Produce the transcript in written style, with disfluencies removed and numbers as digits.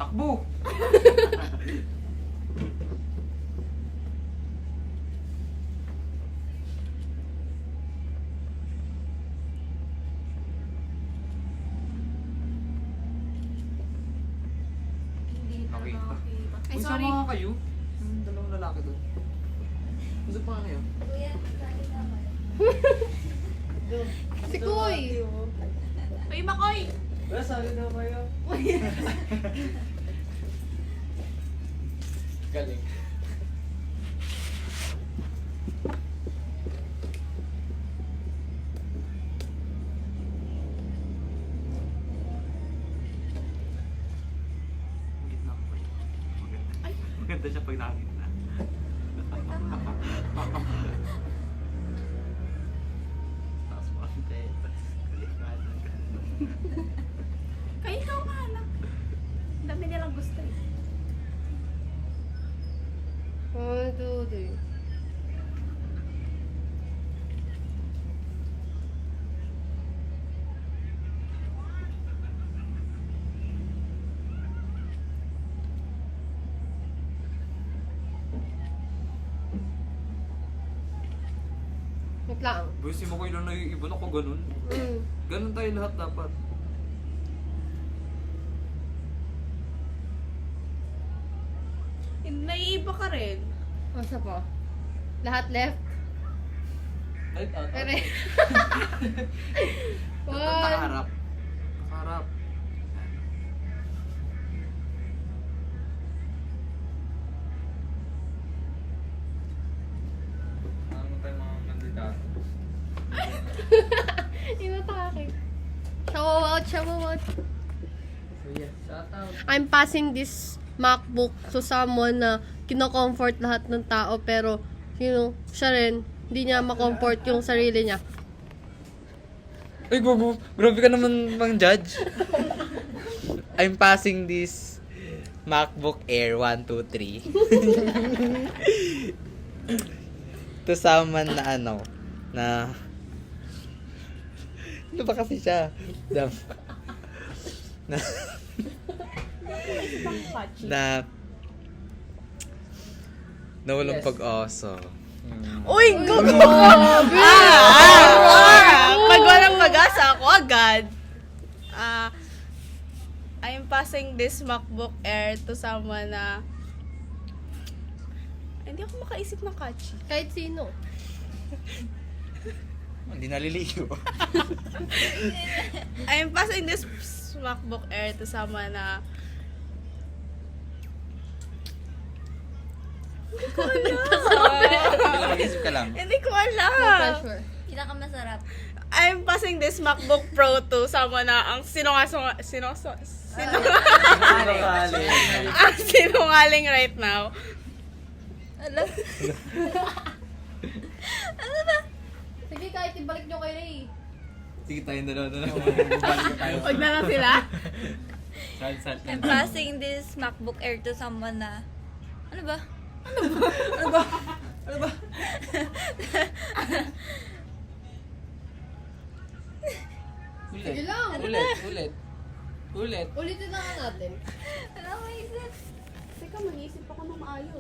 Takbo! Hindi Nakita. nakakita. Ay, Uy, sorry. sama nga kayo. Dalawang lalaki doon. Gusto pa nga kayo? Kuya, lagi na kayo. Si Koy. Uy, Makoy! Wala, sali na kayo. Galing. Gitna ko kayo. Maganda siya pag nakagitna. Tapos konti. Kalikasan ka. Kaya ikaw nga lang. Ang dami nilang gusto eh. 1, 2, 3. Wait lang. Boy, si Makoy lang naiibon ako ganun. Ganun tayo lahat dapat. Naiiba ka rin. Masa pa? Lahat left? Right out. Pero... Nakaharap. Nakaharap. Ano tayo mga kandidato? Inatake. Shout out, shout out. So yeah, shout out. I'm passing this MacBook to someone na kino-comfort lahat ng tao pero siya rin, hindi niya ma-comfort yung sarili niya. Uy, gogo. Grabe ka naman mang judge. I'm passing this MacBook Air 123 to someone na na ano ba kasi siya? Na na walang pag-asa. Uy, go! Pag walang pag-asa, ako agad. I'm passing this MacBook Air to someone na... Hindi ako makaisip ng catchy. Kahit sino. Hindi naliligo. I'm passing this MacBook Air to someone na... Hindi ko alam. Mag-isip ka lang. Hindi ko No alam. pressure. Pinakamasarap. I'm passing this MacBook Pro to someone na ang ang sinungaling right now. Alam. Sige, kahit ibalik nyo kay Ray. Sige tayo na lang. Huwag na lang sila. I'm passing this MacBook Air to someone na... Ano ba? Sige lang. Ulit. Ulitin na nga natin. Ano ko isip? Teka, mag-iisip ako ng maayos.